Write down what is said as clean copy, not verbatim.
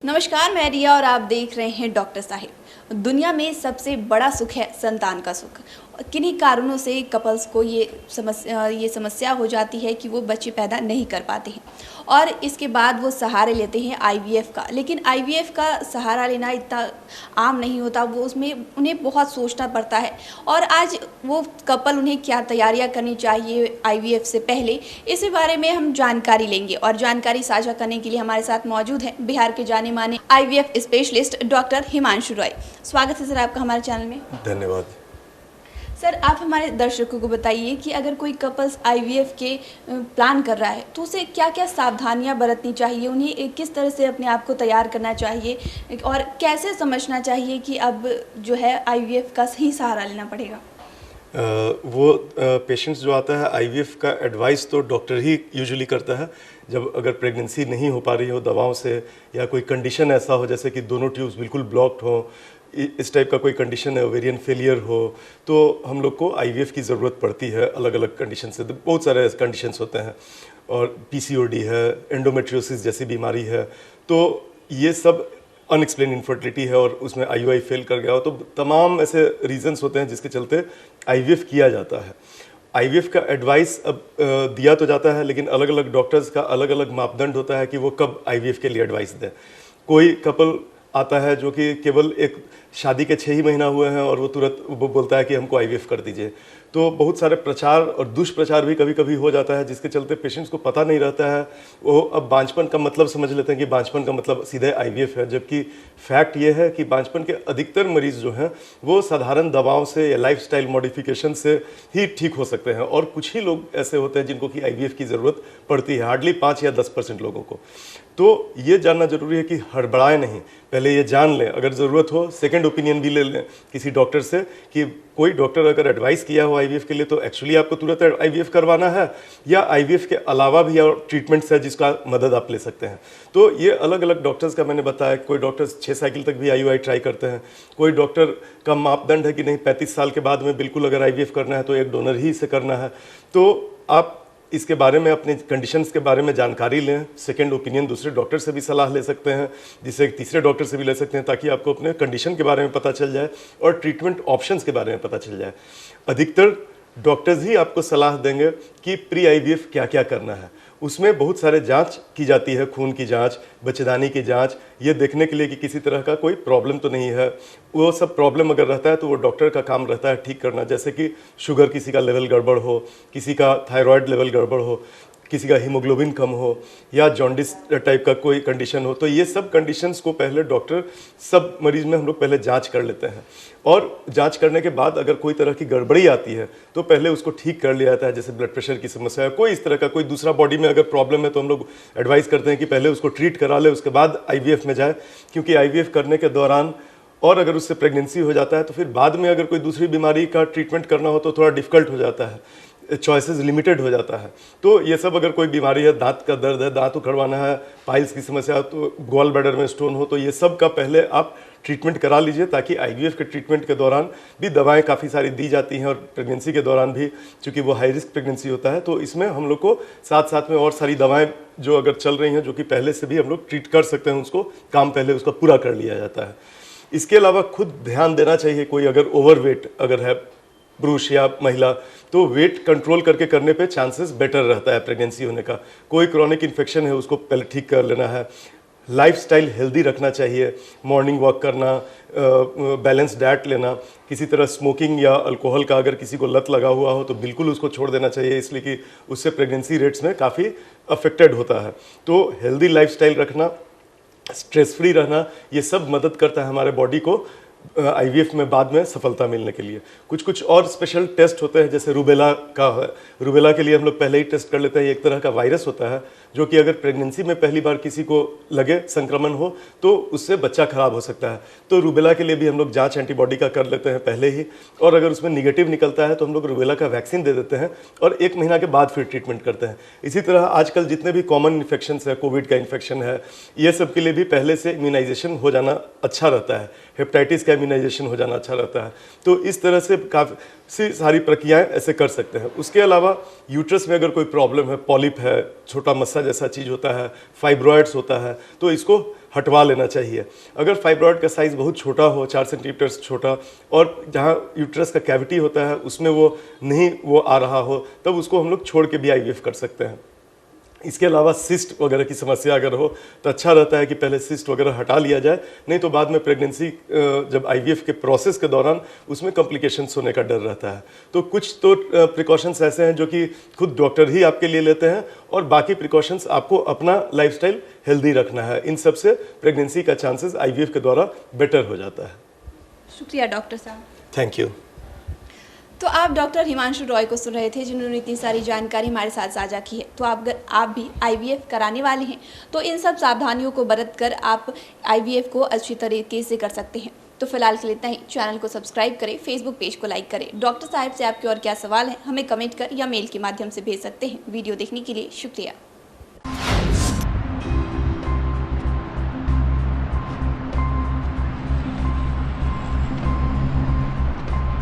नमस्कार, मैं रिया और आप देख रहे हैं डॉक्टर साहिब। दुनिया में सबसे बड़ा सुख है संतान का सुख। किन्हीं कारणों से कपल्स को ये समस्या हो जाती है कि वो बच्चे पैदा नहीं कर पाते हैं और इसके बाद वो सहारे लेते हैं आईवीएफ का। लेकिन आईवीएफ का सहारा लेना इतना आम नहीं होता, वो उसमें उन्हें बहुत सोचना पड़ता है। और आज वो कपल उन्हें क्या तैयारियां करनी चाहिए आईवीएफ से पहले, इस बारे में हम जानकारी लेंगे। और जानकारी साझा करने के लिए हमारे साथ मौजूद है बिहार के जाने माने IVF specialist doctor Himanshu Roy. स्वागत है सर आपका हमारे चैनल में। धन्यवाद। सर, आप हमारे दर्शकों को बताइए कि अगर कोई कपल्स आईवीएफ के प्लान कर रहा है तो उसे क्या क्या सावधानियां बरतनी चाहिए, उन्हें किस तरह से अपने आप को तैयार करना चाहिए और कैसे समझना चाहिए कि अब जो है आईवीएफ का सही सहारा लेना पड़ेगा। पेशेंट्स जो आता है आईवीएफ का एडवाइस तो डॉक्टर ही यूजुअली करता है। जब अगर प्रेगनेंसी नहीं हो पा रही हो दवाओं से, या कोई कंडीशन ऐसा हो जैसे कि दोनों ट्यूब्स बिल्कुल ब्लॉक्ड हो, इस टाइप का कोई कंडीशन है, ओवेरियन फेलियर हो, तो हम लोग को आईवीएफ की ज़रूरत पड़ती है। अलग अलग कंडीशन से बहुत सारे कंडीशंस होते हैं, और पीसीओडी है, एंडोमेट्रियोसिस जैसी बीमारी है, तो ये सब अनएक्सप्लेन इनफर्टिलिटी है और उसमें आईयूआई फेल कर गया हो, तो तमाम ऐसे रीजंस होते हैं जिसके चलते आईवीएफ किया जाता है। आईवीएफ का एडवाइस अब दिया तो जाता है, लेकिन अलग अलग डॉक्टर्स का अलग अलग मापदंड होता है कि वो कब आईवीएफ के लिए एडवाइस दें। कोई कपल आता है जो कि केवल एक शादी के 6 ही महीना हुए हैं और वो तुरंत वो बोलता है कि हमको आईवीएफ कर दीजिए। तो बहुत सारे प्रचार और दुष्प्रचार भी कभी कभी हो जाता है, जिसके चलते पेशेंट्स को पता नहीं रहता है। वो अब बांझपन का मतलब समझ लेते हैं कि बांझपन का मतलब सीधे आईवीएफ है, जबकि फैक्ट ये है कि बांझपन के अधिकतर मरीज जो हैं वो साधारण दवाओं से या लाइफस्टाइल मॉडिफिकेशन से ही ठीक हो सकते हैं, और कुछ ही लोग ऐसे होते हैं जिनको कि आईवीएफ की ज़रूरत पड़ती है, हार्डली 5 या 10% लोगों को। तो ये जानना जरूरी है कि हड़बड़ाएं नहीं, पहले ये जान लें, अगर ज़रूरत हो सेकंड ओपिनियन भी ले लें किसी डॉक्टर से, कि कोई डॉक्टर अगर एडवाइस किया हो आईवीएफ के लिए तो एक्चुअली आपको तुरंत आईवीएफ करवाना है, या आईवीएफ के अलावा भी और ट्रीटमेंट्स है जिसका मदद आप ले सकते हैं। तो ये अलग अलग डॉक्टर्स का मैंने बताया। कोई डॉक्टर्स 6 साइकिल तक भी आईयूआई ट्राई करते हैं, कोई डॉक्टर का मापदंड है कि नहीं 35 साल के बाद में बिल्कुल अगर आईवीएफ करना है तो एक डोनर ही से करना है। तो आप इसके बारे में, अपने कंडीशंस के बारे में जानकारी लें, सेकंड ओपिनियन दूसरे डॉक्टर से भी सलाह ले सकते हैं, जिससे तीसरे डॉक्टर से भी ले सकते हैं, ताकि आपको अपने कंडीशन के बारे में पता चल जाए और ट्रीटमेंट ऑप्शंस के बारे में पता चल जाए। अधिकतर डॉक्टर्स ही आपको सलाह देंगे कि प्री आईवीएफ क्या क्या करना है। उसमें बहुत सारे जांच की जाती है, खून की जांच, बच्चेदानी की जांच, ये देखने के लिए कि किसी तरह का कोई प्रॉब्लम तो नहीं है। वो सब प्रॉब्लम अगर रहता है तो वो डॉक्टर का काम रहता है ठीक करना, जैसे कि शुगर किसी का लेवल गड़बड़ हो, किसी का थायराइड लेवल गड़बड़ हो, किसी का हीमोग्लोबिन कम हो, या जॉन्डिस टाइप का कोई कंडीशन हो। तो ये सब कंडीशंस को पहले डॉक्टर, सब मरीज में हम लोग पहले जांच कर लेते हैं, और जांच करने के बाद अगर कोई तरह की गड़बड़ी आती है तो पहले उसको ठीक कर लिया जाता है। जैसे ब्लड प्रेशर की समस्या है, कोई इस तरह का कोई दूसरा बॉडी में अगर प्रॉब्लम है तो हम लोग एडवाइस करते हैं कि पहले उसको ट्रीट करा ले, उसके बाद आईवीएफ में जाए। क्योंकि आईवीएफ करने के दौरान और अगर उससे प्रेगनेंसी हो जाता है तो फिर बाद में अगर कोई दूसरी बीमारी का ट्रीटमेंट करना हो तो थोड़ा डिफिकल्ट हो जाता है, चॉइसेस लिमिटेड हो जाता है। तो ये सब, अगर कोई बीमारी है, दांत का दर्द है, दांत उखड़वाना है, पाइल्स की समस्या है, तो गॉल ब्लैडर में स्टोन हो, तो ये सब का पहले आप ट्रीटमेंट करा लीजिए, ताकि आईवीएफ के ट्रीटमेंट के दौरान भी दवाएं काफ़ी सारी दी जाती हैं, और प्रेगनेंसी के दौरान भी, चूँकि वो हाई रिस्क प्रेगनेंसी होता है, तो इसमें हम लोग को साथ साथ में और सारी दवाएं जो अगर चल रही हैं, जो कि पहले से भी हम लोग ट्रीट कर सकते हैं, उसको काम पहले उसका पूरा कर लिया जाता है। इसके अलावा खुद ध्यान देना चाहिए, कोई अगर ओवरवेट अगर है पुरुष या महिला, तो वेट कंट्रोल करके करने पे चांसेस बेटर रहता है प्रेगनेंसी होने का। कोई क्रॉनिक इन्फेक्शन है उसको पहले ठीक कर लेना है। लाइफस्टाइल हेल्दी रखना चाहिए, मॉर्निंग वॉक करना, बैलेंस डाइट लेना। किसी तरह स्मोकिंग या अल्कोहल का अगर किसी को लत लगा हुआ हो तो बिल्कुल उसको छोड़ देना चाहिए, इसलिए कि उससे प्रेगनेंसी रेट्स में काफ़ी अफेक्टेड होता है। तो हेल्दी लाइफस्टाइल रखना, स्ट्रेस फ्री रहना, ये सब मदद करता है हमारे बॉडी को आईवीएफ में बाद में सफलता मिलने के लिए। कुछ और स्पेशल टेस्ट होते हैं, जैसे रूबेला का है। रूबेला के लिए हम लोग पहले ही टेस्ट कर लेते हैं। एक तरह का वायरस होता है जो कि अगर प्रेगनेंसी में पहली बार किसी को लगे, संक्रमण हो, तो उससे बच्चा खराब हो सकता है। तो रूबेला के लिए भी हम लोग जांच एंटीबॉडी का कर लेते हैं पहले ही, और अगर उसमें निगेटिव निकलता है तो हम लोग रूबेला का वैक्सीन दे देते हैं, और 1 महीना के बाद फिर ट्रीटमेंट करते हैं। इसी तरह आजकल जितने भी कॉमन इन्फेक्शंस है, कोविड का इन्फेक्शन है, ये सब के लिए भी पहले से इम्यूनाइजेशन हो जाना अच्छा रहता है। हेपेटाइटिस का इम्यूनाइजेशन हो जाना अच्छा रहता है। तो इस तरह से काफ़ी सारी प्रक्रियाएं ऐसे कर सकते हैं। उसके अलावा यूट्रस में अगर कोई प्रॉब्लम है, पॉलिप है, छोटा मस्सा वसा जैसा चीज़ होता है, फाइब्रॉइड्स होता है, तो इसको हटवा लेना चाहिए। अगर फाइब्रॉइड का साइज़ बहुत छोटा हो, 4 सेंटीमीटर से छोटा, और जहाँ यूट्रस का कैविटी होता है उसमें वो नहीं वो आ रहा हो, तब उसको हम लोग छोड़ के भी आईवीएफ कर सकते हैं। इसके अलावा सिस्ट वगैरह की समस्या अगर हो तो अच्छा रहता है कि पहले सिस्ट वगैरह हटा लिया जाए, नहीं तो बाद में प्रेगनेंसी जब आईवीएफ के प्रोसेस के दौरान उसमें कॉम्प्लिकेशंस होने का डर रहता है। तो कुछ तो प्रिकॉशंस ऐसे हैं जो कि खुद डॉक्टर ही आपके लिए लेते हैं, और बाकी प्रिकॉशंस आपको अपना लाइफस्टाइल हेल्दी रखना है। इन सब से प्रेगनेंसी का चांसेस आईवीएफ के द्वारा बेटर हो जाता है। शुक्रिया डॉक्टर साहब। Thank you. तो आप डॉक्टर हिमांशु रॉय को सुन रहे थे, जिन्होंने इतनी सारी जानकारी हमारे साथ साझा की है। तो अगर आप भी आईवीएफ कराने वाले हैं तो इन सब सावधानियों को बरत कर आप आईवीएफ को अच्छी तरीके से कर सकते हैं। तो फिलहाल के लिए इतना ही। चैनल को सब्सक्राइब करें, फेसबुक पेज को लाइक करें। डॉक्टर साहब से आपके और क्या सवाल हैं हमें कमेंट कर या मेल के माध्यम से भेज सकते हैं। वीडियो देखने के लिए शुक्रिया।